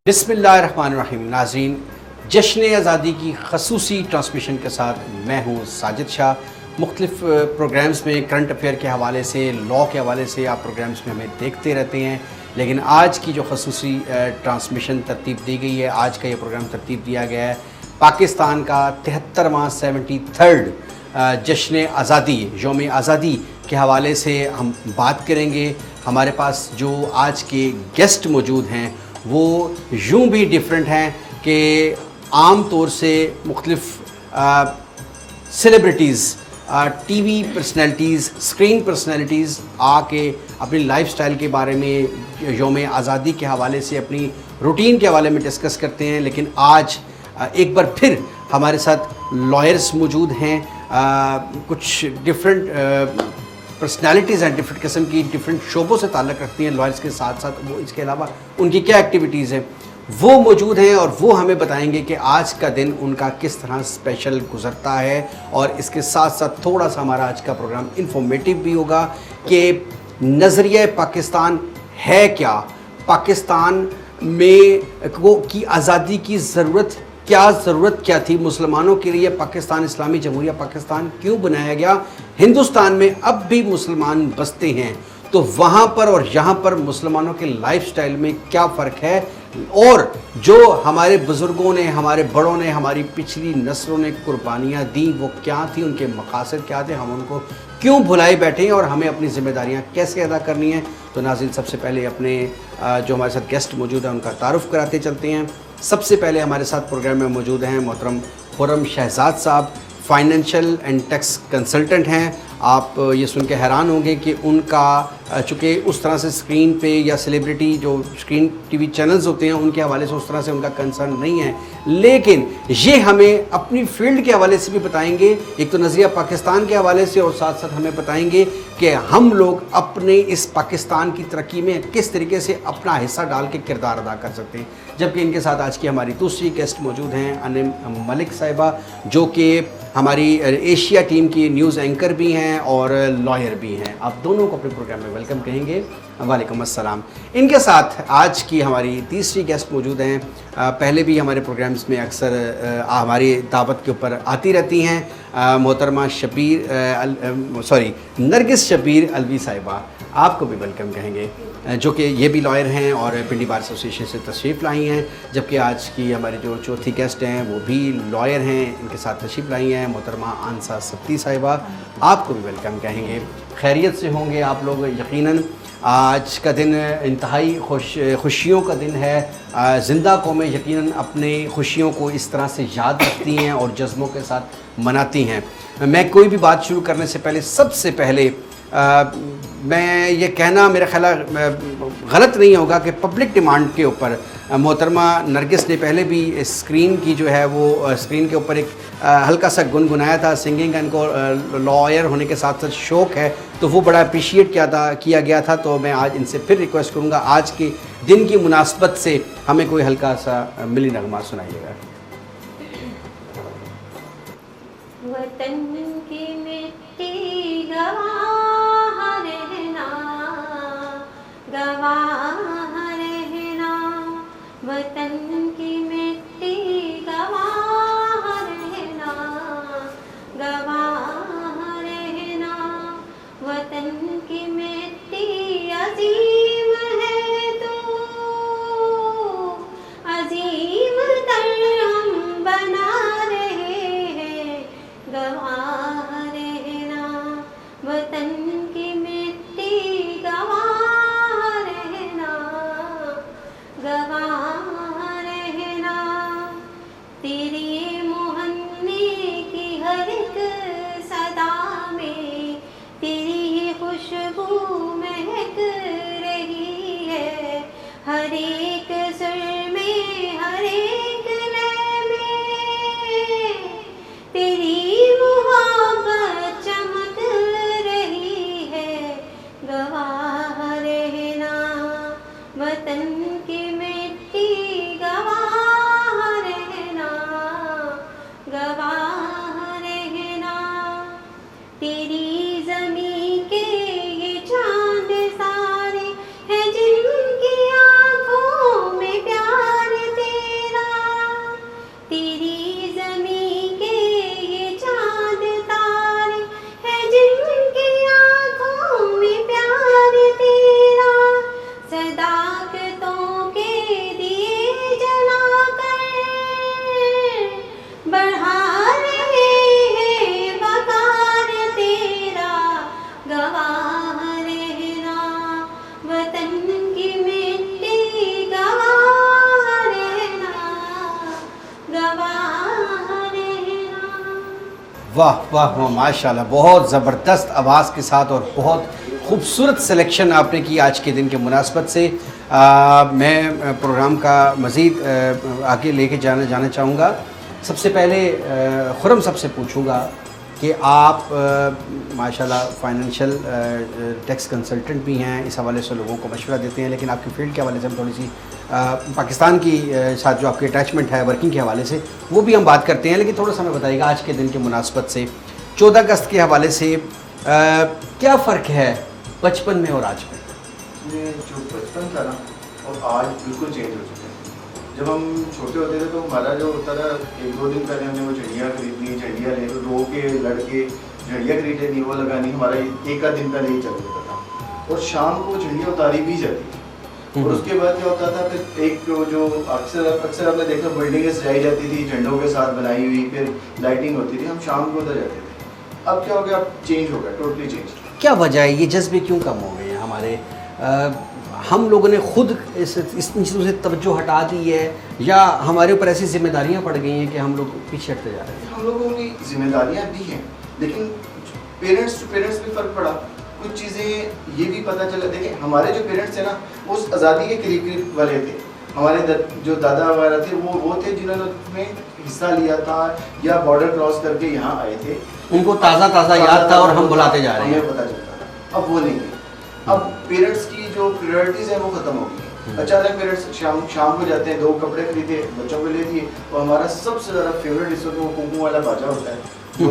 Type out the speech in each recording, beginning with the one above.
बिस्मिल्लाहिर्रहमानिर्रहीम। नाज़रीन, जश्न आज़ादी की खसूसी ट्रांसमिशन के साथ मैं हूँ साजिद शाह। मुख्तलिफ़ प्रोग्राम्स में करंट अफेयर के हवाले से, लॉ के हवाले से आप प्रोग्राम्स में हमें देखते रहते हैं, लेकिन आज की जो खसूसी ट्रांसमिशन तरतीब दी गई है, आज का ये प्रोग्राम तरतीब दिया गया है पाकिस्तान का 73वां 73rd जश्न आज़ादी, यौम आज़ादी के हवाले से हम बात करेंगे। हमारे पास जो आज के गेस्ट मौजूद हैं वो यूँ भी डिफरेंट हैं कि आम तौर से मुख्तलिफ़ celebrities, TV personalities, screen personalities आके अपनी लाइफस्टाइल के बारे में, यौम आज़ादी के हवाले से, अपनी रूटीन के हवाले में डिस्कस करते हैं। लेकिन आज एक बार फिर हमारे साथ लॉयर्स मौजूद हैं, कुछ डिफरेंट पर्सनालिटीज़ हैं, डिफरेंट किस्म की, डिफरेंट शोबों से ताल्लुक़ रखती हैं लॉयर्स के साथ साथ। वो इसके अलावा उनकी क्या एक्टिविटीज़ हैं वो मौजूद हैं और वो हमें बताएंगे कि आज का दिन उनका किस तरह स्पेशल गुज़रता है। और इसके साथ साथ थोड़ा सा हमारा आज का प्रोग्राम इंफॉर्मेटिव भी होगा कि नज़रिया पाकिस्तान है क्या, पाकिस्तान में को की आज़ादी की ज़रूरत क्या थी, मुसलमानों के लिए पाकिस्तान, इस्लामी जमहूरिया पाकिस्तान क्यों बनाया गया, हिंदुस्तान में अब भी मुसलमान बसते हैं तो वहाँ पर और यहाँ पर मुसलमानों के लाइफस्टाइल में क्या फ़र्क है, और जो हमारे बुज़ुर्गों ने, हमारे बड़ों ने, हमारी पिछली नस्लों ने कुर्बानियाँ दी वो क्या थी, उनके मकासद क्या थे, हम उनको क्यों भुलाए बैठे हैं और हमें अपनी ज़िम्मेदारियाँ कैसे अदा करनी है। तो नाज़रीन, सबसे पहले अपने जो हमारे साथ गेस्ट मौजूद हैं उनका तारुफ़ कराते चलते हैं। सबसे पहले हमारे साथ प्रोग्राम में मौजूद हैं मोहतरम खुर्रम शहजाद साहब, फाइनेंशियल एंड टैक्स कंसल्टेंट हैं। आप ये सुन के हैरान होंगे कि उनका चूँकि उस तरह से स्क्रीन पे या सेलिब्रिटी जो स्क्रीन टीवी चैनल्स होते हैं उनके हवाले से उस तरह से उनका कंसर्न नहीं है, लेकिन ये हमें अपनी फील्ड के हवाले से भी बताएंगे, एक तो नज़रिया पाकिस्तान के हवाले से, और साथ साथ हमें बताएंगे कि हम लोग अपने इस पाकिस्तान की तरक्की में किस तरीके से अपना हिस्सा डाल के किरदार अदा कर सकते हैं। जबकि इनके साथ आज की हमारी दूसरी गेस्ट मौजूद हैं अनिम मलिक साहिबा, जो कि हमारी एशिया टीम की न्यूज़ एंकर भी हैं और लॉयर भी हैं। आप दोनों को अपने प्रोग्राम में वेलकम कहेंगे। वालेकुम अस्सलाम। इनके साथ आज की हमारी तीसरी गेस्ट मौजूद हैं, पहले भी हमारे प्रोग्राम्स में अक्सर हमारी दावत के ऊपर आती रहती हैं, मोहतरमा नरगिस शबीर अलवी साहिबा, आपको भी वेलकम कहेंगे, जो कि ये भी लॉयर हैं और पिंडी बार एसोसिएशन से तशरीफ़ लाई हैं। जबकि आज की हमारी जो चौथी गेस्ट हैं वो भी लॉयर हैं, इनके साथ तशरीफ़ लाई हैं मोहतरमा आनसा सत्ती साहिबा, आपको भी वेलकम कहेंगे। खैरियत से होंगे आप लोग यकीनन। आज का दिन इंतहाई खुशियों का दिन है। ज़िंदा कौमें यकीनन अपने खुशियों को इस तरह से याद रखती हैं और जज्बों के साथ मनाती हैं। मैं कोई भी बात शुरू करने से पहले सबसे पहले मैं ये कहना मेरा ख्याल गलत नहीं होगा कि पब्लिक डिमांड के ऊपर मोहतरमा नरगिस ने पहले भी स्क्रीन की जो है वो स्क्रीन के ऊपर एक हल्का सा गुनगुनाया था। सिंगिंग का इनको लॉयर होने के साथ साथ शौक़ है, तो वो बड़ा अप्रिशिएट किया गया था। तो मैं आज इनसे फिर रिक्वेस्ट करूँगा, आज के दिन की मुनासबत से हमें कोई हल्का सा मिली नगमा सुनाइएगा। वतन की मिट्टी गवाह रहना, गवाह रहना, वतन की मिट्टी गवाह रहना, गवाह रहना, वतन की मिट्टी अजीम है तो अजीम तर हम बना रहे हैं, गवाह रहना, वतन की मिट्टी गवाह रहना, गवाह रहना, तेरी मोहन्ने की हर एक सदा में तेरी ही खुशबू महक रही है, हर एक सुर में, हर एक लय में तेरी मोहब्बत चमक रही है, गवाह रहना, वतन की मिट्टी गवाह रहना, वाह वाह वाह, माशाल्लाह, बहुत ज़बरदस्त आवाज़ के साथ और बहुत खूबसूरत सिलेक्शन आपने की आज के दिन के मुनासबत से। मैं प्रोग्राम का मज़ीद आगे लेके जाना चाहूँगा। सबसे पहले खुरम सबसे पूछूँगा कि आप माशाल्लाह फाइनेंशियल टैक्स कंसल्टेंट भी हैं, इस हवाले से लोगों को मशवरा देते हैं, लेकिन आपकी फ़ील्ड के हवाले से हम थोड़ी सी पाकिस्तान की साथ जो आपकी अटैचमेंट है वर्किंग के हवाले से वो भी हम बात करते हैं, लेकिन थोड़ा सा हमें बताइएगा आज के दिन के मुनासबत से 14 अगस्त के हवाले से क्या फ़र्क है बचपन में और आज में? जो बचपन था ना और आज बिल्कुल चेंज हो चुका है। जब हम छोटे होते थे तो हमारा जो होता था 1-2 दिन पहले हमने वो झंडियाँ खरीदनी, झंडियाँ ले रो के लड़के झंडियाँ खरीद लेनी, वो लगानी, हमारा एक आध दिन पहले ही चल जाता था और शाम को झंडियाँ उतारी भी जाती थी। और उसके बाद क्या होता था फिर एक जो अक्सर आपने देखा बिल्डिंगें सजाई जाती थी झंडों के साथ बनाई हुई, फिर लाइटिंग होती थी, हम शाम को उधर जाते थे। अब क्या हो गया, अब चेंज हो गया, टोटली चेंज। क्या वजह है, ये जज्बे क्यों कम हो गए हैं हमारे? हम लोगों ने खुद इस चीज़ों से तवज्जो हटा दी है या हमारे ऊपर ऐसी जिम्मेदारियां पड़ गई हैं कि हम लोग पीछे हटते जा रहे हैं? हम लोगों की जिम्मेदारियां भी हैं, लेकिन पेरेंट्स टू पेरेंट्स भी फ़र्क पड़ा। कुछ चीज़ें ये भी पता चला, देखिए हमारे जो पेरेंट्स थे ना उस आज़ादी के करीब वाले थे। हमारे जो दादा वगैरह थे वो थे जिन्होंने उसमें हिस्सा लिया था या बॉर्डर क्रॉस करके यहाँ आए थे, उनको ताज़ा याद था और हम बुलाते जा रहे हैं, हमें पता चलता था। अब वो नहीं है, अब पेरेंट्स की जो प्रायोरिटीज़ है वो ख़त्म हो गई है। अचानक पेरेंट्स शाम को जाते हैं, 2 कपड़े खरीदे, बच्चों को ले दिए, और हमारा सबसे ज़्यादा फेवरेट इस वक्त वो कुमकुम वाला बाजा होता है जो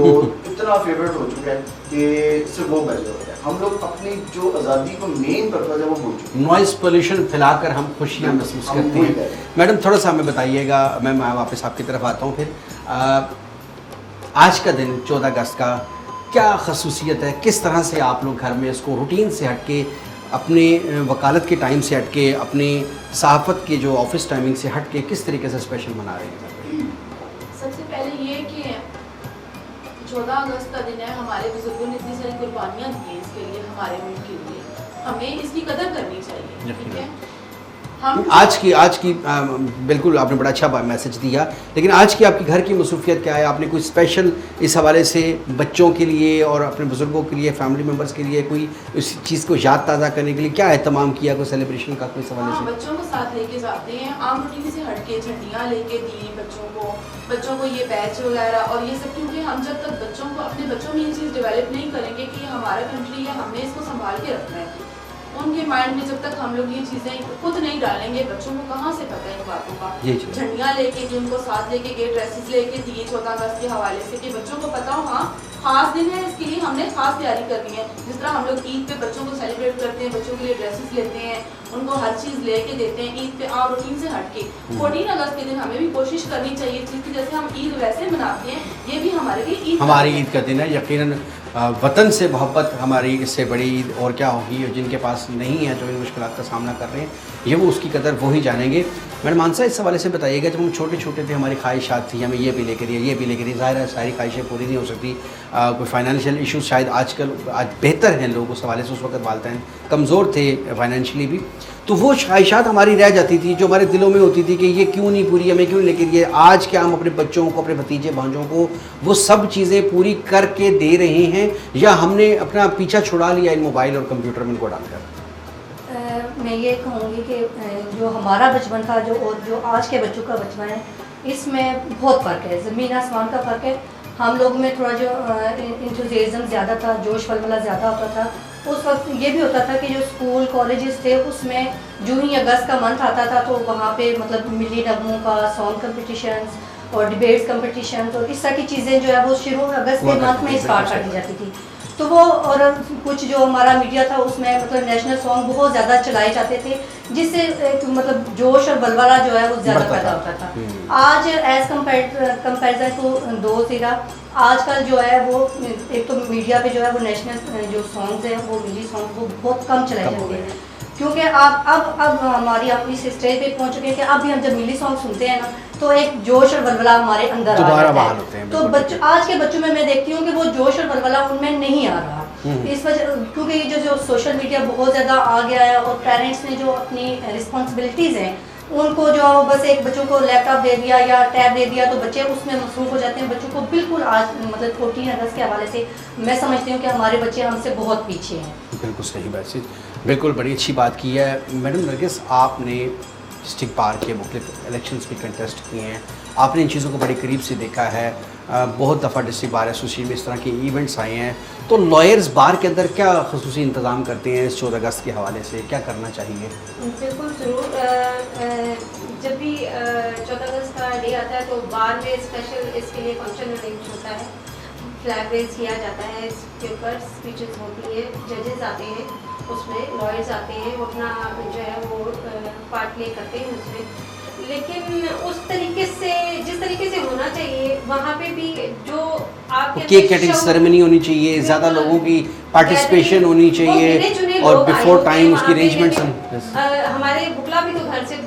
इतना फेवरेट हो चुका है कि सिर्फ वो बाजा होता है। हम लोग अपनी जो आज़ादी को मेन पर्पज़ है वो भूल चुके हैं। नॉइज़ पोल्यूशन फैलाकर हम खुशियाँ महसूस करते हैं। मैडम थोड़ा सा हमें बताइएगा, मैं वापस आपकी तरफ आता हूँ फिर। आज का दिन 14 अगस्त का क्या खसूसियत है, किस तरह से आप लोग घर में इसको रूटीन से हट के, अपने वकालत के टाइम से हट के, अपनी सहाफ़त के जो ऑफिस टाइमिंग से हट के किस तरीके से स्पेशल मना रहे हैं? सबसे पहले ये कि 14 अगस्त का दिन है, हमारे बुजुर्गों ने इतनी सारी कुर्बानियाँ दी हैं इसके लिए, हमारे मुल्क के लिए, हमें इसकी कदर करनी चाहिए। ठीक है, हम आज की बिल्कुल आपने बड़ा अच्छा मैसेज दिया, लेकिन आज की आपकी घर की मसरूफियत क्या है? आपने कोई स्पेशल इस हवाले से बच्चों के लिए और अपने बुजुर्गों के लिए, फैमिली मेम्बर्स के लिए कोई इस चीज़ को याद ताज़ा करने के लिए क्या एहतमाम किया, कोई सेलिब्रेशन का कोई सवाल से? बच्चों को साथ लेके जाते हैं, आम रूटीन से हटके झंडियाँ लेके दी बच्चों को ये बैच वगैरह और ये सब, क्योंकि हम जब तक अपने बच्चों में ये चीज़ डेवलप नहीं करेंगे कि ये हमारा कंट्री है, हमने इसको संभाल के रखना है, उनके माइंड में जब तक हम लोग ये चीज़ें खुद नहीं डालेंगे, बच्चों को कहाँ से पता है इन बातों का। झंडियाँ लेके कि उनको साथ लेके गए, ड्रेसेस लेके दिए 14 अगस्त के हवाले से कि बच्चों को पता हो हाँ खास दिन है, इसके लिए हमने खास तैयारी करनी है। जिस तरह हम लोग ईद पे बच्चों को सेलिब्रेट करते हैं, बच्चों के लिए ड्रेसेस लेते हैं, उनको हर चीज़ लेके देते हैं, ईद पे आप रूटीन से हटके 14 अगस्त के दिन हमें भी कोशिश करनी चाहिए चीज़ की, जैसे हम ईद वैसे मनाते हैं, ये भी हमारे लिए हमारी ईद का दिन है। यकीनन वतन से मोहब्बत हमारी इससे बड़ी ईद और क्या होगी, और जिनके पास नहीं है, जो इन मुश्किलात का सामना कर रहे हैं, ये वो उसकी कदर वो ही जानेंगे। मैडम मानसा, इस हवाले से बताइएगा, जब हम छोटे छोटे थे हमारी ख्वाहिशात थी, हमें ये भी लेकर दिए, ये भी लेकर दिए, ज़ाहिर है सारी ख्वाहिशें पूरी नहीं हो सकती, कोई फाइनेंशियल इशूज़ शायद आज बेहतर हैं लोग उस हवाले से, उस वक्त वालिदैन कमज़ोर थे फाइनेंशियली भी, तो वो ख्वाहिशात हमारी रह जाती थी जो हमारे दिलों में होती थी कि ये क्यों नहीं पूरी, हमें क्यों लेकर दिए। आज क्या हम अपने बच्चों को, अपने भतीजे भांजों को वो सब चीज़ें पूरी करके दे रहे हैं, या हमने अपना पीछा छुड़ा लिया इन मोबाइल और कंप्यूटर में इनको डालकर? मैं ये कहूँगी कि जो हमारा बचपन था जो आज के बच्चों का बचपन है, इसमें बहुत फ़र्क है, ज़मीन आसमान का फ़र्क है। हम लोग में थोड़ा जो इंथुजियाज़म ज़्यादा था, जोश वलवला ज़्यादा होता था। उस वक्त ये भी होता था कि जो स्कूल कॉलेजेस थे उसमें जो ही अगस्त का मंथ आता था तो वहाँ पे मतलब मिली नगमों का सॉन्ग कंपटीशंस और डिबेट्स कंपटीशंस और इस तरह की चीज़ें जो है वो शुरू अगस्त के मंथ में स्टार्ट कर दी जाती थी। तो वो और कुछ जो हमारा मीडिया था उसमें मतलब नेशनल सॉन्ग बहुत ज़्यादा चलाए जाते थे, जिससे मतलब जोश और बलवाला जो है वो ज़्यादा पैदा होता था। आज एज़ कंपेरिजन टू दोस्त एरा, आजकल जो है वो एक तो मीडिया पे जो है वो नेशनल जो सॉन्ग्स हैं वो मिली सॉन्ग वो बहुत कम चलाए जाते हैं, क्योंकि अब हमारी आप इस स्टेज पे पहुंच चुके हैं कि अब भी हम जब मिली सॉन्ग सुनते हैं ना तो एक जोश और बलबला हमारे अंदर आ जाता है। तो बच्चों, आज के बच्चों में मैं देखती हूँ कि वो जोश और बलबला उनमें नहीं आ रहा, इस वजह क्योंकि ये जो सोशल मीडिया बहुत ज़्यादा आ गया है और पेरेंट्स ने जो अपनी रिस्पॉन्सिबिलिटीज़ हैं उनको जो बस एक बच्चों को लैपटॉप दे दिया या टैब दे दिया तो बच्चे उसमें मसरूफ़ हो जाते हैं। बच्चों को बिल्कुल आज मतलब 14 अगस्त के हवाले से मैं समझती हूँ कि हमारे बच्चे हमसे बहुत पीछे हैं। बिल्कुल सही बात है, बिल्कुल बड़ी अच्छी बात की है। मैडम नरगिस, आपने डिस्ट्रिक्ट बार के मुख्तलिफ इलेक्शंस भी कंटेस्ट किए हैं, आपने इन चीज़ों को बड़ी करीब से देखा है। बहुत दफ़ा डिस्ट्रिक्ट बार एसोसिएशन में इस तरह के इवेंट्स आए हैं, तो लॉयर्स बार के अंदर क्या खसूसी इंतज़ाम करते हैं इस 14 अगस्त के हवाले से, क्या करना चाहिए? बिल्कुल ज़रूर। जब भी 14 अगस्त का डे आता है तो बार में स्पेशल इसके लिए फंक्शन अरेंज होता है, फ्लैग रेज किया जाता है, इसके ऊपर स्पीचेस होती है, जजेस आते हैं, उसमें लॉयर्स आते हैं, वो अपना जो है वो पार्ट प्ले करते हैं उसमें। लेकिन उस तरीके से जिस तरीके से होना चाहिए वहाँ पे भी जो आपके केक कटिंग सेरेमनी होनी चाहिए, ज़्यादा लोगों की पार्टिसिपेशन होनी चाहिए और बिफोर टाइम उसकी अरेंजमेंट्स। हमारे बुकला भी तो घर से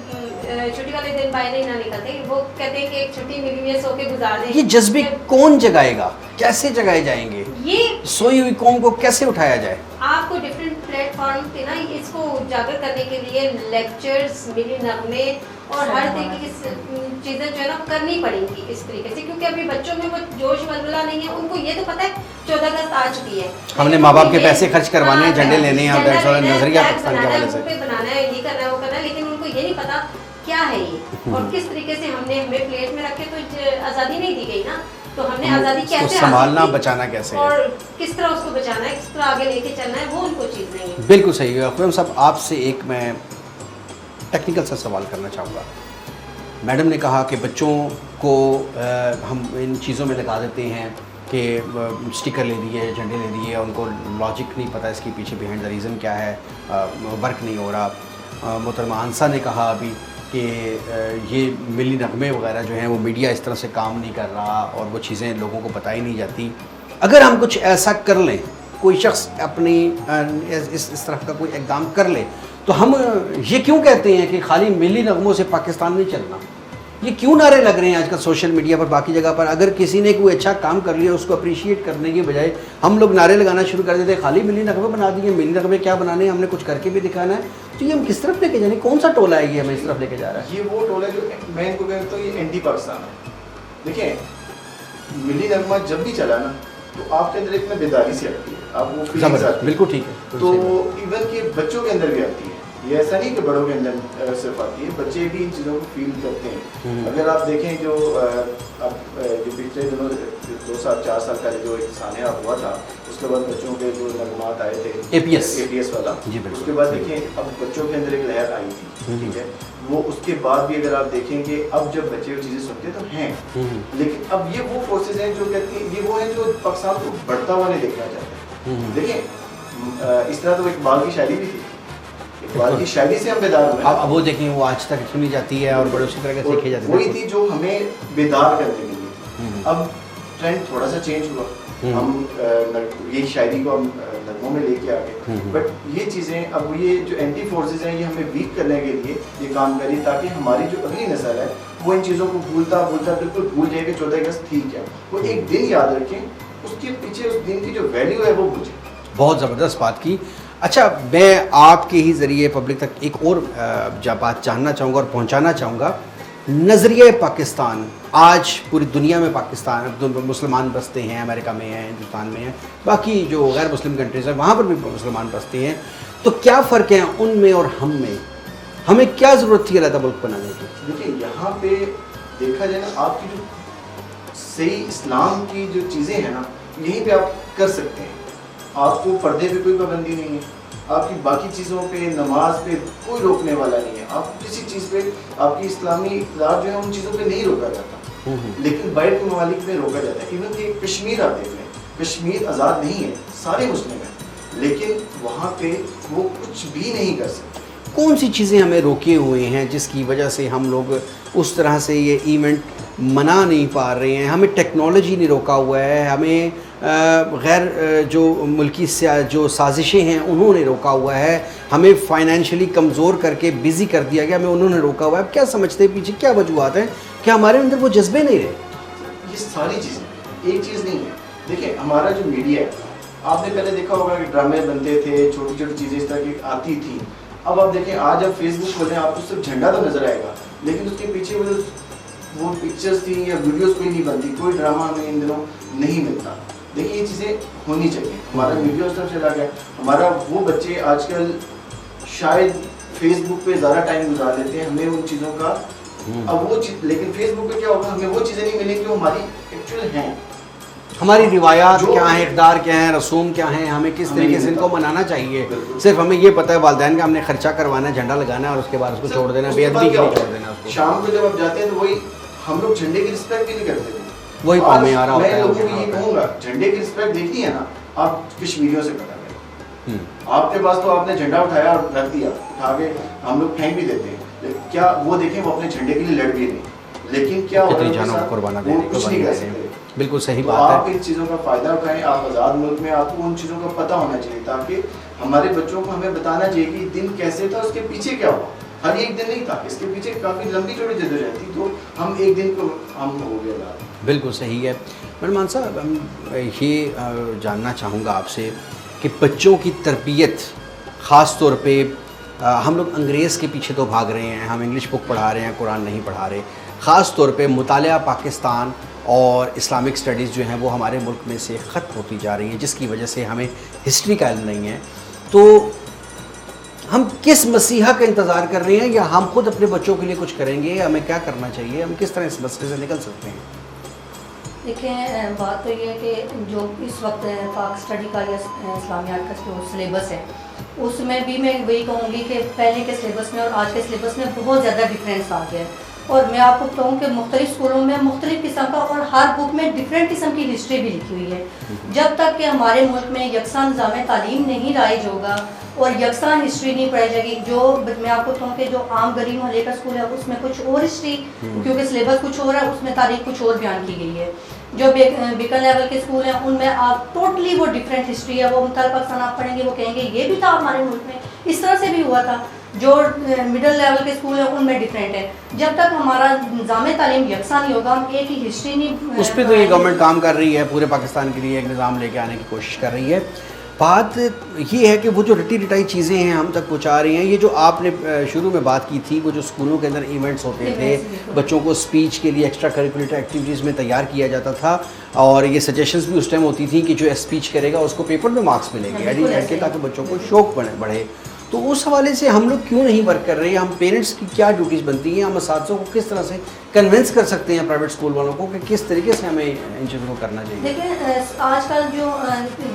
छुट्टी वाले दिन बाहर नहीं ना निकलते, वो कहते हैं कि एक छुट्टी मिली हुई है, सो के गुजार दें। ये जज्बे कौन जगाएगा, कैसे जगाए जाएंगे? ये सोई हुई कौम को कैसे उठाया जाए? आपको डिफरेंट प्लेटफॉर्म पे ना इसको उजागर करने के लिए लेक्चर्स, मिली नगमे और हर तरीके की चीज़ें जो है ना करनी पड़ेंगी इस तरीके से, क्योंकि अभी बच्चों में वो जोश वलवला नहीं है। उनको ये तो पता है 14 अगस्त आ चुकी है, हमने माँ बाप के पैसे खर्च करवाने हैं, झंडे लेने हैं और नजरिया पाकिस्तान के हवाले से बनाना है, ये करना है, वो करना है, लेकिन उनको ये नहीं पता क्या है ये और किस तरीके से हमें प्लेट में रखे तो आज़ादी नहीं दी गई ना, तो हमने आज़ादी कैसे संभालना बचाना कैसे है और किस तरह उसको बचाना है, किस तरह आगे लेके चलना है, वो उनको चीज़ नहीं है। बिल्कुल सही है। ख़ुरम साहब, आपसे एक मैं टेक्निकल सा सवाल करना चाहूँगा। मैडम ने कहा कि बच्चों को हम इन चीज़ों में लगा देते हैं कि स्टिकर ले दिए, झंडे ले दिए, उनको लॉजिक नहीं पता इसके पीछे बिहाइंड द रीज़न क्या है, वर्क नहीं हो रहा। मोहतरमा आंसा ने कहा अभी कि ये मिली नगमे वगैरह जो हैं वो मीडिया इस तरह से काम नहीं कर रहा और वो चीज़ें लोगों को बताई नहीं जाती। अगर हम कुछ ऐसा कर लें, कोई शख्स अपनी इस तरह का कोई इक़दाम कर ले, तो हम ये क्यों कहते हैं कि खाली मिली नगमों से पाकिस्तान नहीं चलना? ये क्यों नारे लग रहे हैं आजकल सोशल मीडिया पर, बाकी जगह पर? अगर किसी ने कोई अच्छा काम कर लिया उसको अप्रिशिएट करने के बजाय हम लोग नारे लगाना शुरू कर देते हैं, खाली मिली नगमे बना दिए, मिली नगमे क्या बनाने हैं, हमने कुछ करके भी दिखाना है। तो ये हम किस तरफ लेके जाने, कौन सा टोला है ये हमें इस तरफ लेके जा रहा है? ये वो टोला है जो मैं इनको कहता हूँ ये एंटी पाकिस्तान है। देखिए, मिली नगमा जब भी चला ना तो आपके अंदर एक बेदारी सी आती है, आप वो फीलिंग्स आती है। बिल्कुल ठीक है। तो इवन कि बच्चों के अंदर भी आती है, ये ऐसा नहीं कि बड़ों के अंदर सिर्फ आती है, बच्चे भी इन चीज़ों को फील करते हैं। अगर आप देखें जो जो पिछले दिनों 2 साल 4 साल पहले जो एक सानिया हुआ था, उसके बाद बच्चों के जो नगमात आए थे APS वाला, उसके बाद देखें अब बच्चों के अंदर एक लहर आई थी, ठीक है, वो उसके बाद भी अगर आप देखेंगे अब जब बच्चे वो चीज़ें सुनते तो हैं, लेकिन अब ये वो फोर्सेज हैं जो कहती हैं, ये वो हैं जो पाकिस्तान को बढ़ता हुआ नहीं देखना चाहते। देखिए, इस तरह तो इकबाल की शायरी भी थी, इकबाल की शायरी से हम बेदार हुए। अब वो देखें वो आज तक सुनी जाती है और बड़े उसी तरह से सीखे जाते हैं। वही थी जो हमें बेदार करने के लिए थी। अब ट्रेंड थोड़ा सा चेंज हुआ, हम ये शायरी को हम नगमों में लेके आ गए, बट ये चीज़ें अब ये जो एंटी फोर्सेज हैं ये हमें वीक करने के लिए ये काम करी, ताकि हमारी जो अगली नस्ल है वो इन चीज़ों को भूलता बिल्कुल भूल जाए कि 14 अगस्त ठीक है, वो एक दिन याद रखें, उसके पीछे उस दिन की जो वैल्यू है वो बुझे। बहुत ज़बरदस्त बात की। अच्छा, मैं आपके ही ज़रिए पब्लिक तक एक और बात जानना चाहूँगा और पहुँचाना चाहूँगा। नज़रिया पाकिस्तान आज पूरी दुनिया में, पाकिस्तान मुसलमान बसते हैं, अमेरिका में हैं, हिंदुस्तान में हैं, बाकी जो गैर मुस्लिम कंट्रीज़ हैं वहाँ पर भी मुसलमान बसते हैं, तो क्या फ़र्क है उनमें और हम में? हमें क्या ज़रूरत थी अलग मुल्क बनाने की? देखिए, यहाँ पे देखा जाए ना, आपकी जो सही इस्लाम की जो चीज़ें हैं ना, यहीं पे आप कर सकते हैं। आपको पर्दे पे कोई पाबंदी नहीं है, आपकी बाकी चीज़ों पे, नमाज पे कोई रोकने वाला नहीं है, आपको किसी चीज़ पे आपकी इस्लामी इक़्तिदार जो है उन चीज़ों पे नहीं रोका जाता, लेकिन बाहर के ममालिक में रोका जाता है। इवन कि कश्मीर आते हैं, कश्मीर आज़ाद नहीं है, सारे मुस्लिम हैं, लेकिन वहाँ पे वो कुछ भी नहीं कर सकते। कौन सी चीज़ें हमें रोके हुए हैं जिसकी वजह से हम लोग उस तरह से ये इवेंट मना नहीं पा रहे हैं? हमें टेक्नोलॉजी नहीं रोका हुआ है, हमें गैर जो मुल्की जो साजिशें हैं उन्होंने रोका हुआ है, हमें फाइनेंशियली कमज़ोर करके बिज़ी कर दिया गया, हमें उन्होंने रोका हुआ है। अब क्या समझते हैं पीछे क्या वजूहत हैं कि हमारे अंदर वो जज्बे नहीं रहे? ये सारी चीज़ें एक चीज़ नहीं है। देखिए, हमारा जो मीडिया है, आपने पहले देखा होगा कि ड्रामे बनते थे, छोटी छोटी चीज़ें इस तरह की आती थी, अब आप देखें, आज आप फेसबुक खोलें आपको सिर्फ झंडा तो नजर आएगा, लेकिन उसके पीछे वो पिक्चर्स थी या वीडियोस कोई नहीं बनती, कोई ड्रामा हमें इन दिनों नहीं मिलता। देखिए ये चीज़ें होनी चाहिए। हमारा मीडिया उस तरफ चला गया, हमारा वो बच्चे आजकल शायद फेसबुक पे ज़्यादा टाइम गुजार लेते हैं, हमें उन चीज़ों का अब वो चीज़, लेकिन फेसबुक पे क्या होगा, हमें वो चीज़ें नहीं मिलेंगी जो हमारी एक्चुअल हैं। हमारी रिवायात क्या हैं, इक़दार क्या हैं, रसूम क्या हैं, हमें किस तरीके से इनको मनाना चाहिए। सिर्फ हमें ये पता है वालिदैन का हमने खर्चा करवाना है, झंडा लगाना है और उसके बाद उसको छोड़ देना, बेअदबी के लिए छोड़ देना उसको। शाम को जब आप जाते हैं तो वही हम लोग झंडे की रिस्पेक्ट भी नहीं करते थे, वही पाँव में आ रहा होता है। मैं लोगों को ये कहूँगा, झंडे की रिस्पेक्ट देखनी है ना, आप कश्मीरियों से पता करें। आपके पास तो आपने झंडा उठाया और रख दिया, उठा के हम लोग फेंक भी देते हैं, लेकिन क्या वो देखें वो अपने झंडे के लिए लड़ भी नहीं, लेकिन क्या कितनी जानों को कुर्बाना दे कुछ नहीं कर सकते। बिल्कुल सही तो बात है। आप इन चीज़ों का फ़ायदा उठाएं, आप आज़ाद मुल्क में, आपको उन चीज़ों का पता होना चाहिए ताकि हमारे बच्चों को हमें बताना चाहिए कि दिन कैसे था, उसके पीछे क्या हुआ। हर एक दिन नहीं था, इसके पीछे काफ़ी लंबी चौड़ी जद्दोजहद थी, तो हम एक दिन को हम हो गया। बिल्कुल सही है। मेहमान साहब, हम ये जानना चाहूँगा आपसे कि बच्चों की तरबियत ख़ास तौर पे हम लोग अंग्रेज़ के पीछे तो भाग रहे हैं, हम इंग्लिश बुक पढ़ा रहे हैं, कुरान नहीं पढ़ा रहे। ख़ास तौर पे मुतालिया पाकिस्तान और इस्लामिक स्टडीज़ जो हैं वो हमारे मुल्क में से ख़त्म होती जा रही हैं, जिसकी वजह से हमें हिस्ट्री का इल्म नहीं है। तो हम किस मसीहा का इंतज़ार कर रहे हैं, या हम खुद अपने बच्चों के लिए कुछ करेंगे, हमें क्या करना चाहिए, हम किस तरह इस मसले से निकल सकते हैं? देखिए, बात तो ये है कि जो इस वक्त पाक स्टडी का या इस्लामियात का जो सिलेबस है, उसमें भी मैं वही कहूँगी कि पहले के सिलेबस में और आज के सिलेबस में बहुत ज़्यादा डिफरेंस आ गया है। और मैं आपको कहूँ कि मुख्तलिफ स्कूलों में मुख्तलिफ किस्म का और हर बुक में डिफरेंट किस्म की हिस्ट्री भी लिखी हुई है। जब तक कि हमारे मुल्क में यकसा निज़ाम तालीम नहीं राइज होगा और यकसा हिस्ट्री नहीं पढ़ाई जाएगी, जो मैं आपको कहूँ कि जो आम गरीब मोहल्ले का स्कूल है उसमें कुछ और हिस्ट्री, क्योंकि सिलेबस कुछ और है, उसमें तारीख कुछ और बयान की गई है। जो बीकन लेवल के स्कूल हैं उनमें आप टोटली वो डिफरेंट हिस्ट्री है, वो मुताल पाकिस्तान आप पढ़ेंगे वो कहेंगे ये भी था हमारे मुल्क में, इस तरह से भी हुआ था। जो मिडिल लेवल के स्कूल हैं उनमें डिफरेंट है। जब तक हमारा निज़ाम तालीम यकसा नहीं होगा, हम एक ही हिस्ट्री नहीं, उस पर तो ये गवर्नमेंट काम कर रही है, पूरे पाकिस्तान के लिए एक निज़ाम लेके आने की कोशिश कर रही है। बात ये है कि वो जो रटी रटाई चीज़ें हैं हम तक पहुँचा रही हैं। ये जो आपने शुरू में बात की थी, वो जो स्कूलों के अंदर इवेंट्स होते थे, बच्चों को स्पीच के लिए एक्स्ट्रा करिकुलर एक्टिविटीज़ में तैयार किया जाता था, और ये सजेशंस भी उस टाइम होती थी कि जो स्पीच करेगा उसको पेपर में मार्क्स मिलेंगे एडिट के, ताकि बच्चों को शौक बढ़े। तो उस हवाले से हम लोग क्यों नहीं वर्क कर रहे हैं? हम पेरेंट्स की क्या ड्यूटीज़ बनती हैं? हम असातिज़ों को किस तरह से कन्विंस कर सकते हैं, प्राइवेट स्कूल वालों को, कि किस तरीके से हमें इन चीज़ों को करना चाहिए? देखिए, आजकल जो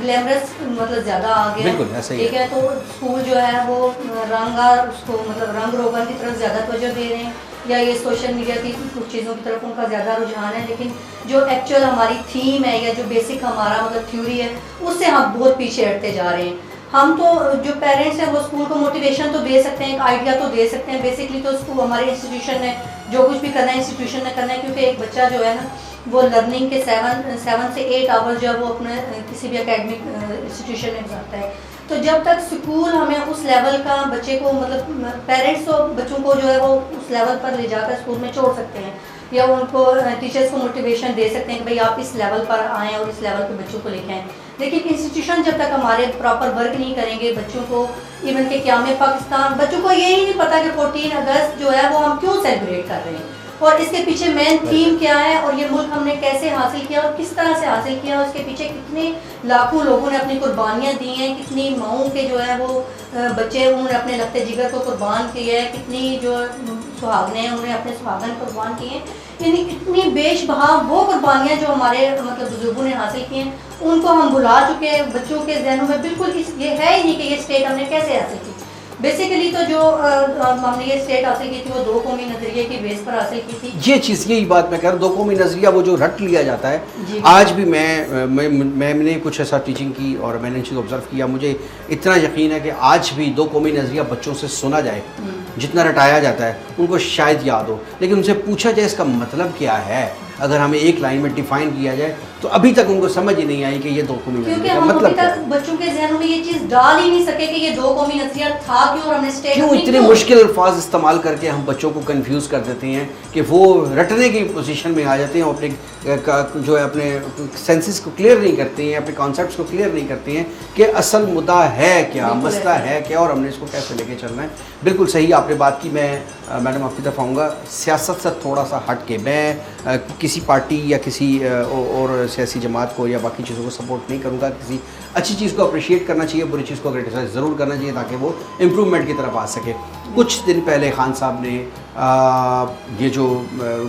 ग्लैमरस मतलब ज़्यादा आ गया, बिल्कुल ऐसा ही ठीक है। तो स्कूल जो है वो उसको मतलब रंग रोगन की तरफ ज़्यादा तवज्जो दे रहे हैं, या ये सोशल मीडिया की कुछ चीज़ों की तरफ उनका ज़्यादा रुझान है, लेकिन जो एक्चुअल हमारी थीम है या जो बेसिक हमारा मतलब थ्योरी है, उससे हम बहुत पीछे हटते जा रहे हैं। हम तो जो पेरेंट्स हैं वो स्कूल को मोटिवेशन तो दे सकते हैं, एक आइडिया तो दे सकते हैं। बेसिकली तो स्कूल हमारे इंस्टीट्यूशन ने जो कुछ भी करना है इंस्टीट्यूशन ने करना है, क्योंकि एक बच्चा जो है ना वो लर्निंग के 7 से 8 आवर्स जो है वो अपने किसी भी एकेडमिक इंस्टीट्यूशन में गुजारता है। तो जब तक स्कूल हमें उस लेवल का बच्चे को मतलब पेरेंट्स तो बच्चों को जो है वो उस लेवल पर ले जाकर स्कूल में छोड़ सकते हैं, या उनको टीचर्स को मोटिवेशन दे सकते हैं कि भाई आप इस लेवल पर आएँ और इस लेवल पे बच्चों को लेके आएँ। लेकिन इंस्टीट्यूशन जब तक हमारे प्रॉपर वर्क नहीं करेंगे, बच्चों को इवन के क़याम पाकिस्तान, बच्चों को यही नहीं पता कि 14 अगस्त जो है वो हम क्यों सेलिब्रेट कर रहे हैं और इसके पीछे मेन थीम क्या है, और ये मुल्क हमने कैसे हासिल किया और किस तरह से हासिल किया, और उसके पीछे कितने लाखों लोगों ने अपनी कुर्बानियाँ दी हैं, कितनी माओं के जो है वो बच्चे उन्होंने अपने लगते जिगर को कुर्बान किया है, कितनी जो सुहागने हैं उन्होंने अपने सुहागन कुर्बान किए हैं, यानी इतनी बेशबहा वो कुर्बानियाँ जो हमारे मतलब बुजुर्गों ने हासिल की हैं, उनको हम भुला चुके हैं। बच्चों के जहनों में बिल्कुल ये है ही नहीं कि ये स्टेट हमने कैसे हासिल की। बेसिकली तो जो हमने ये स्टेट हासिल की थी वो 2 कौमी नज़रिए की बेस पर हासिल की थी। ये चीज़, यही बात मैं कह रहा हूँ, 2 कौमी नज़रिया वो जो रट लिया जाता है। आज भी मैंने कुछ ऐसा टीचिंग की और मैंने इन चीज़ ऑब्ज़र्व किया, मुझे इतना यकीन है कि आज भी 2 कौमी नज़रिया बच्चों से सुना जाए, जितना रटाया जाता है उनको शायद याद हो, लेकिन उनसे पूछा जाए इसका मतलब क्या है, अगर हमें एक लाइन में डिफ़ाइन किया जाए तो तो अभी तक उनको समझ ही नहीं आई कि ये 2 कौमी क्योंकि नज़रिया का हम अभी मतलब क्या तक है। बच्चों के जहनों में ये चीज़ डाल ही नहीं सके कि ये 2 कौमी नज़रिया था क्यों और हमने स्टेट क्यों इतने मुश्किल अल्फाज इस्तेमाल करके हम बच्चों को कंफ्यूज कर देते हैं कि वो रटने की पोजीशन में आ जाते हैं, अपने जो है अपने सेंसेस को क्लियर नहीं करते हैं, अपने कॉन्सेप्ट्स को क्लियर नहीं करते हैं कि असल मुद्दा है क्या, बिल्कुल मसला ऐसा है क्या और हमने इसको कैसे लेके चलना है। बिल्कुल सही आपने बात की। मैं मैडम आपकी तरफ आऊँगा, सियासत से थोड़ा सा हट के मैं किसी पार्टी या किसी और सियासी जमात को या बाकी चीज़ों को सपोर्ट नहीं करूँगा। किसी अच्छी चीज़ को अप्रिशिएट करना चाहिए, बुरी चीज़ को क्रिटिसाइज ज़रूर करना चाहिए ताकि वो इम्प्रूवमेंट की तरफ आ सके। कुछ दिन पहले खान साहब ने ये जो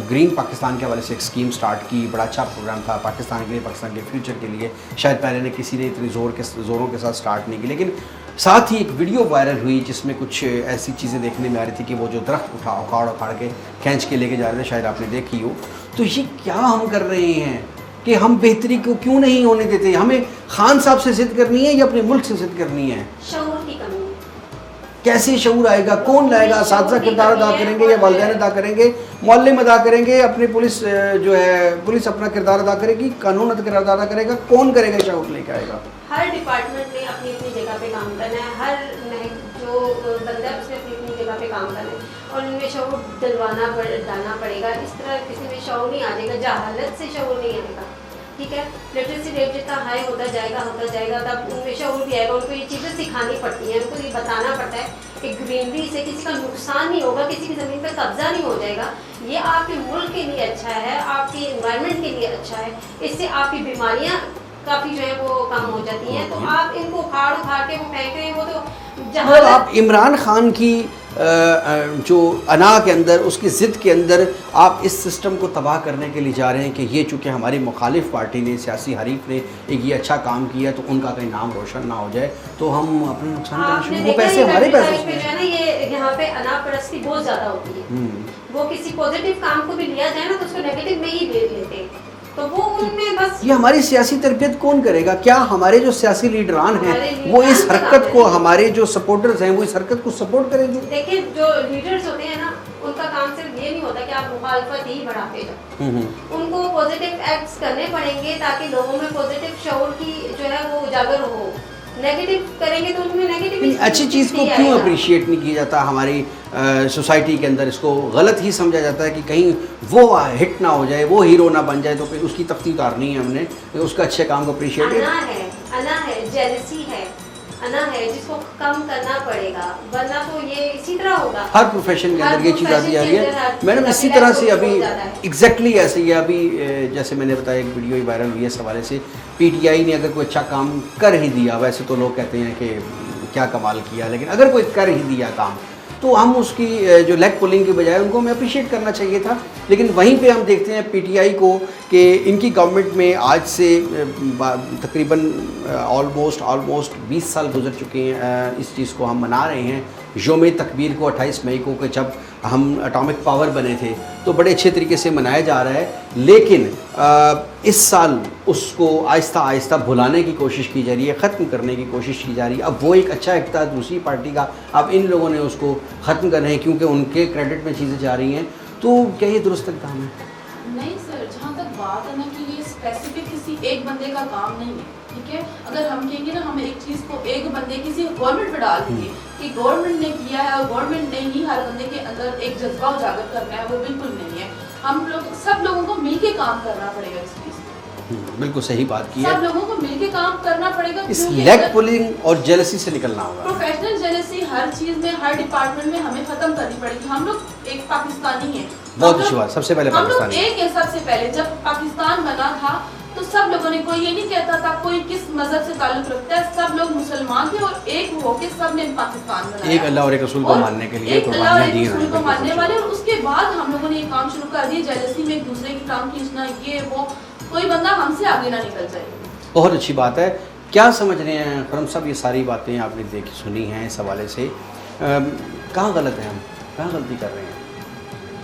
ग्रीन पाकिस्तान के हवाले से एक स्कीम स्टार्ट की, बड़ा अच्छा प्रोग्राम था पाकिस्तान के लिए, पाकिस्तान के फ्यूचर के लिए। शायद पहले ने किसी ने इतनी ज़ोरों के साथ स्टार्ट नहीं की, लेकिन साथ ही एक वीडियो वायरल हुई जिसमें कुछ ऐसी चीज़ें देखने में आ रही थी कि वो जो दरख्त उखाड़ के खींच के लेके जा रहे थे, शायद आपने देखी हो। तो ये क्या हम कर रहे हैं कि हम बेहतरी को क्यों नहीं होने देते? हमें खान साहब से ज़िद करनी है या अपने मुल्क से ज़िद करनी है? शऊर की कमी है। कैसे शऊर आएगा? कौन लाएगा? असातिज़ा किरदार अदा करेंगे या वालिदैन अदा करेंगे, मोहल्ले में अदा करेंगे, अपनी पुलिस जो है पुलिस अपना किरदार अदा करेगी, कानून किरदार अदा करेगा, कौन करेगा? शऊर लेके आएगा। हर डिपार्टमेंट ने अपनी अपनी जगह पे काम करना है, हर जो बंदा है उसने अपनी अपनी जगह पे काम करना है और उनमें शऊर डालना पड़ेगा। इस तरह किसी में शऊर नहीं आ जाएगा, जहालत से शऊर नहीं आएगा, ठीक है। लिटरेसी रेट जितना हाई होता जाएगा तब उनमें शऊर भी आएगा। उनको ये चीज़ें सिखानी पड़ती हैं, उनको ये बताना पड़ता है कि ग्रीनरी से किसी का नुकसान नहीं होगा, किसी की ज़मीन पर कब्जा नहीं हो जाएगा, ये आपके मुल्क के लिए अच्छा है, आपके इन्वायरमेंट के लिए अच्छा है, इससे आपकी बीमारियाँ काफ़ी जो है वो कम हो जाती हैं। तो आप इनको उखाड़ के वो फेंक रहे हैं, वो तो मतलब आप इमरान खान की जो अना के अंदर, उसकी ज़िद के अंदर आप इस सिस्टम को तबाह करने के लिए जा रहे हैं कि ये चूँकि हमारी मुखालिफ पार्टी ने, सियासी हरीफ ने एक ये अच्छा काम किया तो उनका कहीं नाम रोशन ना हो जाए, तो हम अपना नुकसान करना शुरू। वो पैसे हमारे पैसे जो है ना, ये यहाँ पे अना परस्ती बहुत ज़्यादा होती है। वो किसी पॉजिटिव काम को भी लिया जाए ना तो उसको नेगेटिव में ही ले लेते हैं, तो वो उनमें बस ये हमारी सियासी तरबियत कौन करेगा? क्या हमारे जो सियासी लीडरान हैं वो इस हरकत को, हमारे जो सपोर्टर्स हैं वो इस हरकत को सपोर्ट करेंगे? देखिए, जो लीडर्स होते हैं ना, उनका काम सिर्फ ये नहीं होता कि आप मुखालफत ही बढ़ाते जाओ। उनको पॉजिटिव एक्ट्स करने पड़ेंगे ताकि लोगों में पॉजिटिव शऊर की जो है वो उजागर हो। नेगेटिव करेंगे तो उनमें नेगेटिव। अच्छी चीज़ को क्यों अप्रिशिएट नहीं किया जाता हमारी सोसाइटी के अंदर? इसको गलत ही समझा जाता है कि कहीं वो हिट ना हो जाए, वो हीरो ना बन जाए, तो फिर उसकी तफ्ती उतारनी है हमने, तो उसका अच्छे काम को अप्रिशिएट। अना है, जेलसी है, अना है जिसको कम करना पड़ेगा, वरना तो ये इसी तरह होगा। हर प्रोफेशन के अंदर ये चीज़ आती जा रही है मैडम। इसी तरह से अभी एग्जैक्टली ऐसे ही अभी जैसे मैंने बताया, एक वीडियो ही वायरल हुई है इस हवाले से। पीटीआई ने अगर कोई अच्छा काम कर ही दिया, वैसे तो लोग कहते हैं कि क्या कमाल किया, लेकिन अगर कोई कर ही दिया काम तो हम उसकी जो लेग पुलिंग के बजाय उनको हमें अप्रिशिएट करना चाहिए था। लेकिन वहीं पे हम देखते हैं पीटीआई को कि इनकी गवर्नमेंट में आज से तकरीबन ऑलमोस्ट 20 साल गुजर चुके हैं। इस चीज़ को हम मना रहे हैं यौम तकबीर को 28 मई को, कि जब हम एटॉमिक पावर बने थे, तो बड़े अच्छे तरीके से मनाया जा रहा है। लेकिन इस साल उसको आहिस्ता आहिस्ता भुलाने की कोशिश की जा रही है, ख़त्म करने की कोशिश की जा रही है। अब वो एक अच्छा इक़्तिदार दूसरी पार्टी का, अब इन लोगों ने उसको ख़त्म करना है क्योंकि उनके क्रेडिट में चीज़ें जा रही हैं। तो क्या ये दुरुस्त इक़दाम है? नहीं सर, जहाँ तक बात है ना कि ये स्पेसिफिक किसी एक बंदे का काम नहीं है, ठीक है। अगर हम कहेंगे ना हम एक चीज़ को एक बंदे किसी गवर्नमेंट पर डाल देंगे कि गवर्नमेंट ने किया है और गवर्नमेंट ने ही हर बंदे के अंदर एक जज्बा उजागर करना है, वो बिल्कुल नहीं है। हम लोग सब लोगों को मिलके काम करना पड़ेगा इस चीज़ में। बिल्कुल सही बात की है, सब लोगों को मिलके काम करना पड़ेगा। इस लेग पुलिंग और जेलसी से निकलना होगा। प्रोफेशनल जेलसी हर चीज़ में, हर डिपार्टमेंट में हमें ख़त्म करनी पड़ेगी। हम लोग एक पाकिस्तानी हैं, बहुत अच्छी बात, सबसे पहले हम लोग पाकिस्तानी। एक है। सबसे पहले जब पाकिस्तान बना था तो सब लोगों ने, कोई ये नहीं कहता था कोई किस मजहब से ताल्लुक रखता है, सब लोग मुसलमान थे और एक होके सब ने पाकिस्तान बनाया, एक अल्लाह और एक रसूल को मानने के लिए एक अल्लाह और एक दी रसूल को मानने वाले। और उसके बाद हम लोगों ने ये काम शुरू कर दिया, जेलसी में एक दूसरे की टांग खींचना, ये वो, कोई बंदा हमसे आगे ना निकल जाए। बहुत अच्छी बात है। क्या समझ रहे हैं खुरम साहब, ये सारी बातें आपने देखी सुनी हैं इस हवाले से, कहाँ गलत है, हम कहाँ गलती कर रहे हैं?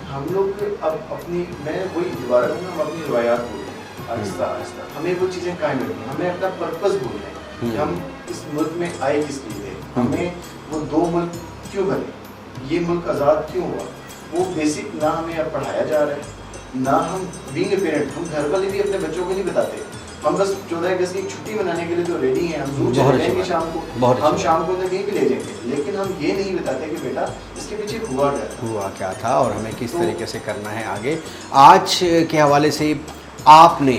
हम लोग अब अपनी, मैं वही दोबारा कहूँगा, हम अपनी रवायात भूल रहे हैं आहिस्ता आहिस्ता। हमें वो चीज़ें कायम रखनी, हमें अपना पर्पस भूल रहे हैं कि हम इस मुल्क में आए किस लिए, हमें वो 2 मुल्क क्यों बने, ये मुल्क आज़ाद क्यों हुआ, वो बेसिक ना हमें अब पढ़ाया जा रहा है। ना हम बीइंग ए पेरेंट हम घर वाले भी अपने बच्चों को नहीं बताते। हम बस 14 अगस्त की छुट्टी मनाने के लिए तो रेडी हैं, हम जरूर चले जाएंगे शाम को, हम शाम को कहीं भी ले जाएंगे, लेकिन हम ये नहीं बताते कि बेटा इसके पीछे हुआ क्या था और हमें किस तरीके से करना है आगे। आज के हवाले से आपने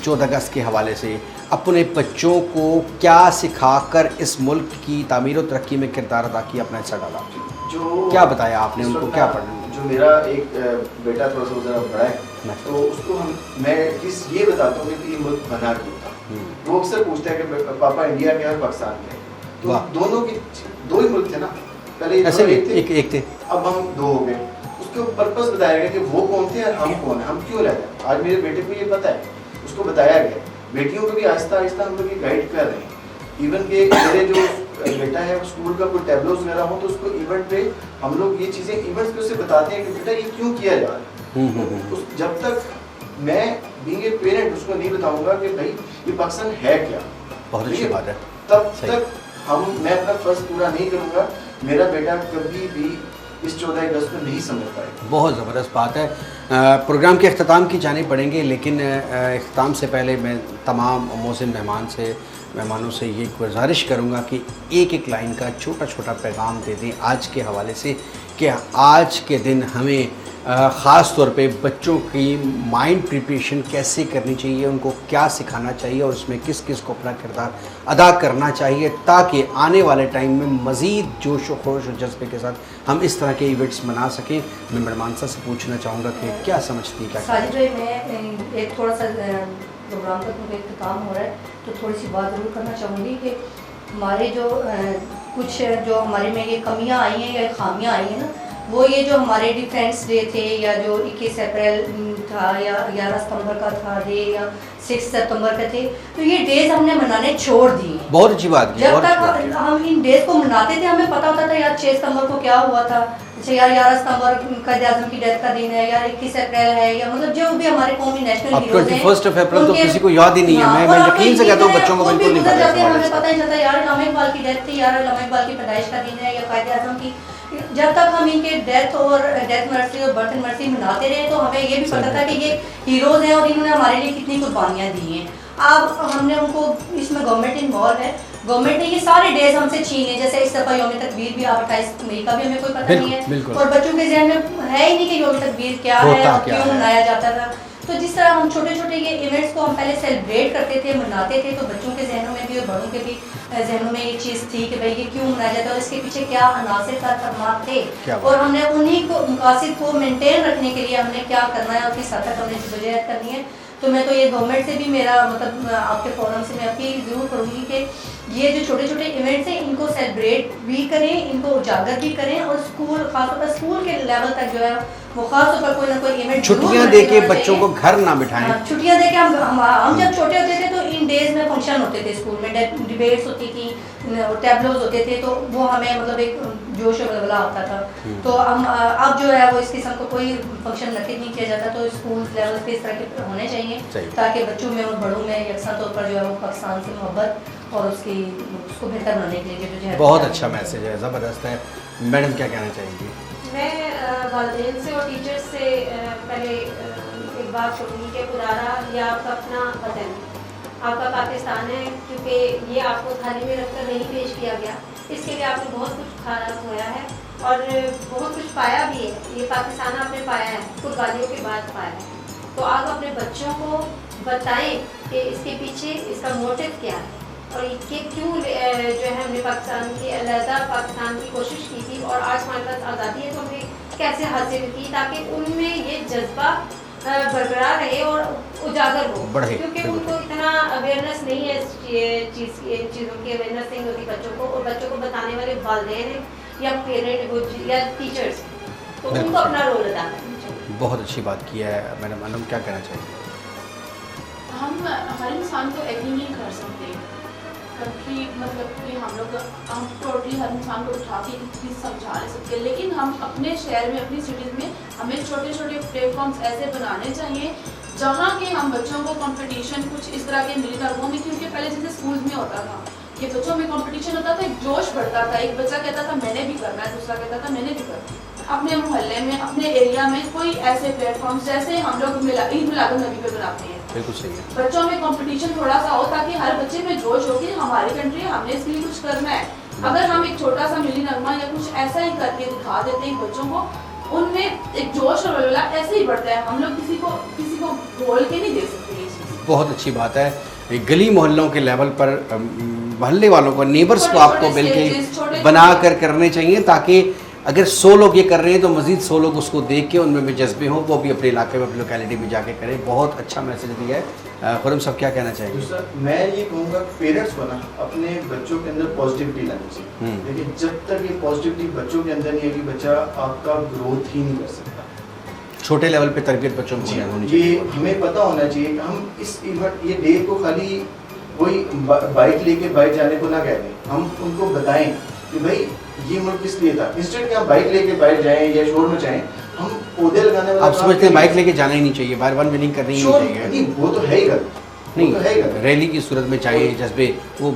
14 अगस्त के हवाले से अपने बच्चों को क्या सिखाकर इस मुल्क की तामीर और तरक्की में किरदार अदा किया, अपना हिस्सा डाला? जो क्या बताया आपने उनको, क्या पढ़ा? जो मेरा एक बेटा थोड़ा सा ज़रा बड़ा है, तो उसको मैं ये बताता हूँ कि ये मुल्क बना क्यों था। वो अक्सर पूछता है कि पापा इंडिया के और पाकिस्तान के, तो दोनों की दो ही मुल्क थे ना, पहले ऐसे एक थे, अब हम दो हो गए। उसको पर्पस बताया गया कि वो कौन थे और हम कौन है, हम क्यों रहते हैं। आज मेरे बेटे को ये पता है, उसको बताया गया। बेटियों को भी आहिस्ता आहिस्ता हम लोग ये गाइड कर रहे हैं। इवन के मेरे जो बेटा है स्कूल का कोई टैबलोस वगैरह हो तो उसको इवेंट पे हम लोग ये चीज़ें इवेंट्स पे उसे बताते हैं कि बेटा ये क्यों किया जा रहा है। जब तक मैं बीइंग ए पेरेंट उसको नहीं बताऊंगा कि भाई ये पाकिस्तान है क्या, बहुत अच्छी बात है, तब तक मैं अपना फर्ज पूरा नहीं करूंगा। मेरा बेटा कभी भी इस 14 अगस्त को नहीं समझ पाएगा। बहुत ज़बरदस्त बात है। प्रोग्राम के अख्ताम की जाने पड़ेंगे, लेकिन अख्ताम से पहले मैं तमाम मोहसिन मेहमानों से ये गुजारिश करूँगा कि एक एक लाइन का छोटा छोटा पैगाम दे दें आज के हवाले से कि आज के दिन हमें ख़ास तौर पे बच्चों की माइंड प्रिपरेशन कैसे करनी चाहिए, उनको क्या सिखाना चाहिए और उसमें किस किस को अपना किरदार अदा करना चाहिए, ताकि आने वाले टाइम में मज़ीद जोश व खरोश और जज्बे के साथ हम इस तरह के इवेंट्स मना सकें। मैं मेहमानसा से पूछना चाहूँगा कि क्या समझती क्या? साजिद भाई, मैं एक थोड़ा सा प्रोग्राम का क्योंकि इख्तिताम हो रहा है तो थोड़ी सी बात ज़रूर करना चाहूँगी कि हमारे जो कुछ जो हमारे में ये कमियाँ आई हैं या खामियाँ आई हैं ना, वो ये जो हमारे डिफेंस डे थे या जो 21 अप्रैल था या 11 सितंबर का था डे या 6 सितंबर का थे, तो ये डेज हमने मनाने छोड़ दिए। बहुत अच्छी बात की। जब तक हम इन डेज को मनाते थे हमें पता होता था यार 6 सितंबर को क्या हुआ था, अच्छा यार 11 सितंबर कायद आज़म की डेथ का दिन है, यार 21 अप्रैल है, या मतलब जो भी हमारे कौमी नेशनल हीरोज हैं 21 अप्रैल तो किसी को याद ही नहीं है। मैं यकीन से कहता हूँ बच्चों को बिल्कुल नहीं पता है। हमें पता ही चलता यार अल्लामा इकबाल की डेथ थी, यार अल्लामा इकबाल की पैदाइश का दिन है या कायद आज़म की। जब तक हम इनके डेथ एनिवर्सरी और बर्थ एनिवर्सरी मनाते रहे तो हमें ये भी पता था कि ये हीरोज़ हैं और इन्होंने हमारे लिए कितनी कुर्बानियाँ दी हैं। अब हमने उनको, इसमें गवर्नमेंट इन्वॉल्व है, गवर्नमेंट ने ये सारे डेज हमसे छीने, जैसे इस दफ़ा यौम तकबीर भी 28 मई का भी हमें कोई पता नहीं है और बच्चों के जहन में है ही नहीं कि यौम तकबीर क्या है और क्यों मनाया जाता था। तो जिस तरह हम छोटे छोटे ये इवेंट्स को हम पहले सेलिब्रेट करते थे, मनाते थे, तो बच्चों के जहनों में भी और बड़ों के भी जहनों में ये चीज़ थी कि भाई ये क्यों मनाया जाता है और इसके पीछे क्या अनासिर कारकर्मात थे और हमने उन्हीं को मकासद को मेंटेन रखने के लिए हमने क्या करना है और किस हद तक हमने जद्दोजहद करनी है। तो मैं तो ये गवर्नमेंट से भी मेरा मतलब आपके फोरम से मैं अपील ज़रूर करूँगी कि ये जो छोटे छोटे इवेंट्स हैं इनको सेलिब्रेट भी करें, इनको उजागर भी करें और स्कूल खासतौर पर स्कूल के लेवल तक जो है वो खासतौर पर कोई ना कोई इवेंट छुट्टियां दे के बच्चों को घर ना बिठाएं। छुट्टियां दे के हम जब छोटे होते थे तो इन डेज में फंक्शन होते थे स्कूल में, डिबेट्स होती थी, टैबलोज होते थे, तो वो हमें मतलब एक जोश और गलबला आता था। तो हम अब जो है वो इस किस्म को कोई फंक्शन नक़द नहीं किया जाता, तो स्कूल लेवल पे इस तरह के होने चाहिए ताकि बच्चों में और बड़ों में यकसा तौर पर जो है वो पाकिस्तान से मोहब्बत और उसको बेहतर बनाने के लिए जो है। बहुत अच्छा मैसेज है, ज़बरदस्त है। मैडम क्या कहना चाहेंगी? मैं वालिदैन से और टीचर्स से पहले एक बात करूँगी कि खुदारा ये आपका अपना वतन, आपका पाकिस्तान है, क्योंकि ये आपको थाली में रखकर नहीं पेश किया गया, इसके लिए आपने बहुत कुछ खाना खोया है और बहुत कुछ पाया भी है। ये पाकिस्तान आपने पाया है, कुर्बानियों के बाद पाया है। तो आप अपने बच्चों को बताएं कि इसके पीछे इसका मोटिव क्या है और ये क्यों जो है हमने पाकिस्तान की अलहदा पाकिस्तान की कोशिश की थी और आज हमारे पास आज़ादी है तो हमने कैसे हासिल की, ताकि उनमें ये जज्बा बरकरार रहे और उजागर हो, क्योंकि उनको इतना अवेयरनेस नहीं है इस चीज़ों की अवेयरनेस नहीं होती बच्चों को, और बच्चों को बताने वाले वालिदैन हैं या पेरेंट या टीचर्स, तो उनको अपना रोल अदा करना चाहिए। बहुत अच्छी बात की है मैडम। मैडम क्या कहना चाहिए? हम हर इंसान को एग्री नहीं कर सकते कि मतलब कि हम टोटली हर इंसान को उठा के चीज़ समझा नहीं सकते, लेकिन हम अपने शहर में अपनी सिटीज़ में हमें छोटे छोटे प्लेटफॉर्म्स ऐसे बनाने चाहिए जहाँ के हम बच्चों को कंपटीशन कुछ इस तरह के मिलकर वो नहीं, क्योंकि पहले जैसे स्कूल्स में होता था ये बच्चों में कंपटीशन होता था, एक जोश बढ़ता था, एक बच्चा कहता था मैंने भी करना है, दूसरा कहता था मैंने भी करना है। अपने मोहल्ले में, अपने एरिया में कोई ऐसे प्लेटफॉर्म्स जैसे हम लोग ईद मिलादुन्नबी पे बनाते हैं, बिल्कुल सही है। बच्चों में कंपटीशन थोड़ा सा हो ताकि हर बच्चे में जोश हो कि हमारी कंट्री है, हमने इसके लिए कुछ करना है। अगर हम एक छोटा सा मिली नगमा या कुछ ऐसा ही करके दिखा देते हैं बच्चों को, उनमें एक जोश और वलवला ऐसे ही बढ़ता है। हम लोग किसी को बोल के नहीं दे सकते ये चीज़। बहुत अच्छी बात है। गली मोहल्लों के लेवल पर मोहल्ले वालों को, नेबर्स को आपको मिलके बना कर करने चाहिए, ताकि अगर 100 लोग ये कर रहे हैं तो मज़ीद 100 लोग उसको देख के उनमें भी जज्बे हों, वो भी अपने इलाके में, अपनी लोकेलिटी में जाके करें। बहुत अच्छा मैसेज दिया है। खुरम साहब क्या कहना चाहेंगे? दूसरा मैं ये कहूँगा पेरेंट्स को ना अपने बच्चों के अंदर पॉजिटिविटी लानी चाहिए, लेकिन जब तक ये पॉजिटिविटी बच्चों के अंदर नहीं है कि बच्चा आपका ग्रोथ ही नहीं कर सकता। छोटे लेवल पे तरबियत बच्चों को होनी चाहिए। ये हमें पता होना चाहिए कि हम इस इवेंट ये डे को खाली कोई बाइक लेके बाइक जाने को ना कह दें, हम उनको बताएं कि भाई ये मुल्क किस लिए था। इंस्टेंट कि हम बाइक लेके बाइक जाएं या शोर मचाएं, हम पौधे लगाने वाला आप समझते हैं बाइक लेके जाना ही नहीं चाहिए, बार बार मीटिंग करनी ही नहीं चाहिए। वो तो है ही गलत, नहीं, रैली की सूरत में चाहिए जज्बे। वो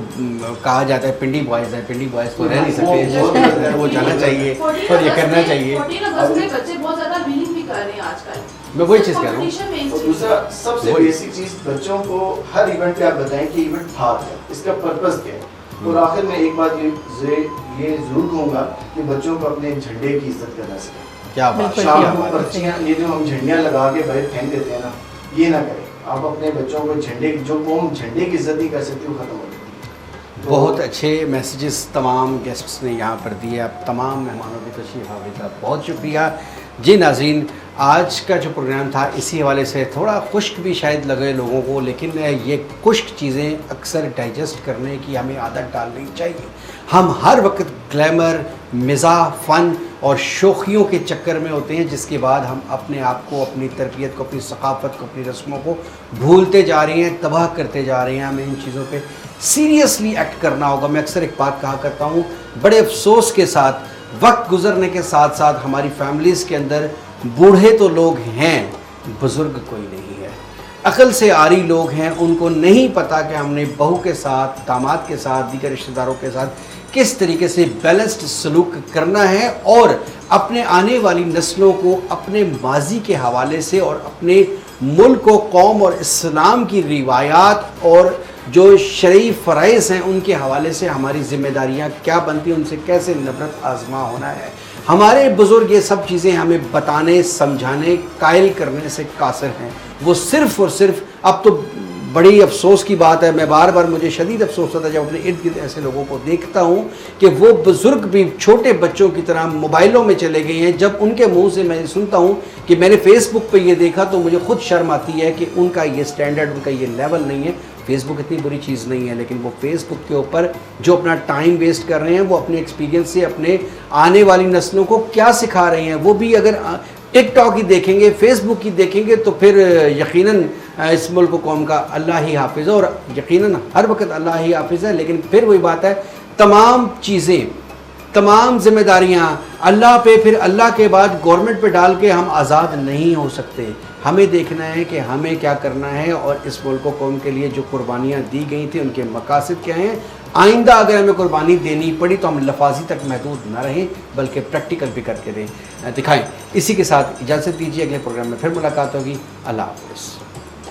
कहा जाता है पिंडी बॉयज़ है, पिंडी बॉयज़ तो रह नहीं सकते, वो जाना चाहिए और ये करना चाहिए। 14 अगस्त में बच्चे बहुत ज़्यादा व्हीलिंग भी कर रहे हैं आजकल। मैं वही चीज़ कह रहा हूँ। और दूसरा सबसे बेसिक चीज़, बच्चों को हर इवेंट पे आप बताएं कि इवेंट था क्या, इसका पर्पस क्या है। और आखिर में एक बात ये जरूर कहूँगा कि बच्चों को अपने झंडे की इज्जत करना सिखाएं। क्या बात, शाम क्या को बात है। पर्चियाँ, ये जो हम झंडियाँ लगा के बाहर फेंक देते हैं ना, ये ना करें। आप अपने बच्चों को झंडे, जो कौम झंडे की इज्जत नहीं कर सकती, वो खत्म हो जाती है। बहुत अच्छे मैसेजेस तमाम गेस्ट्स ने यहाँ पर दिए। आप तमाम मेहमानों की तशरीफ़ आवर का बहुत शुक्रिया। जी नाज़रीन, आज का जो प्रोग्राम था इसी हवाले से थोड़ा खुश्क भी शायद लगे लोगों को, लेकिन ये खुश्क चीज़ें अक्सर डाइजेस्ट करने की हमें आदत डालनी चाहिए। हम हर वक्त ग्लैमर, मिज़ाह, फ़न और शोखियों के चक्कर में होते हैं, जिसके बाद हम अपने आप को, अपनी तरबियत को, अपनी सकाफ़त को, अपनी रस्मों को भूलते जा रहे हैं, तबाह करते जा रहे हैं। हमें इन चीज़ों पे सीरियसली एक्ट करना होगा। मैं अक्सर एक बात कहा करता हूँ, बड़े अफसोस के साथ, वक्त गुजरने के साथ साथ हमारी फैमिलीज़ के अंदर बूढ़े तो लोग हैं, बुज़ुर्ग कोई नहीं है। अकल से आरी लोग हैं, उनको नहीं पता कि हमने बहू के साथ, दामाद के साथ, दीगर रिश्तेदारों के साथ किस तरीके से बैलेंस्ड सलूक करना है, और अपने आने वाली नस्लों को अपने माजी के हवाले से और अपने मुल्क को, कौम और इस्लाम की रिवायात और जो शरई फ़राइज़ हैं उनके हवाले से हमारी ज़िम्मेदारियाँ क्या बनती हैं, उनसे कैसे नफ़रत आज़मा होना है। हमारे बुज़ुर्ग ये सब चीज़ें हमें बताने, समझाने, कायल करने से कासिर हैं। वो सिर्फ़ और सिर्फ, अब तो बड़ी अफसोस की बात है, मैं बार बार, मुझे शदीद अफसोस होता है जब अपने इर्द गिर्द ऐसे लोगों को देखता हूँ कि वो बुज़ुर्ग भी छोटे बच्चों की तरह मोबाइलों में चले गए हैं। जब उनके मुंह से मैं सुनता हूँ कि मैंने फ़ेसबुक पे ये देखा, तो मुझे खुद शर्म आती है कि उनका ये स्टैंडर्ड, उनका ये लेवल नहीं है। फ़ेसबुक इतनी बुरी चीज़ नहीं है, लेकिन वो फ़ेसबुक के ऊपर जो अपना टाइम वेस्ट कर रहे हैं, वो अपने एक्सपीरियंस से अपने आने वाली नस्लों को क्या सिखा रहे हैं। वो भी अगर टिकटॉक ही देखेंगे, फेसबुक ही देखेंगे, तो फिर यकीनन इस मुल्क कौम का अल्लाह ही हाफिज़ है, और यकीनन हर वक्त अल्लाह ही हाफिज़ है। लेकिन फिर वही बात है, तमाम चीज़ें, तमाम जिम्मेदारियाँ अल्लाह पे, फिर अल्लाह के बाद गवर्नमेंट पे डाल के हम आज़ाद नहीं हो सकते। हमें देखना है कि हमें क्या करना है, और इस मुल्क कौम के लिए जो कुर्बानियाँ दी गई थी उनके मकासद क्या हैं। आइंदा अगर हमें कुर्बानी देनी पड़ी तो हम लफाजी तक महदूद न रहें, बल्कि प्रैक्टिकल भी करके दिखाएं। इसी के साथ इजाज़त दीजिए, अगले प्रोग्राम में फिर मुलाकात होगी। अल्लाह हाफ़िज़।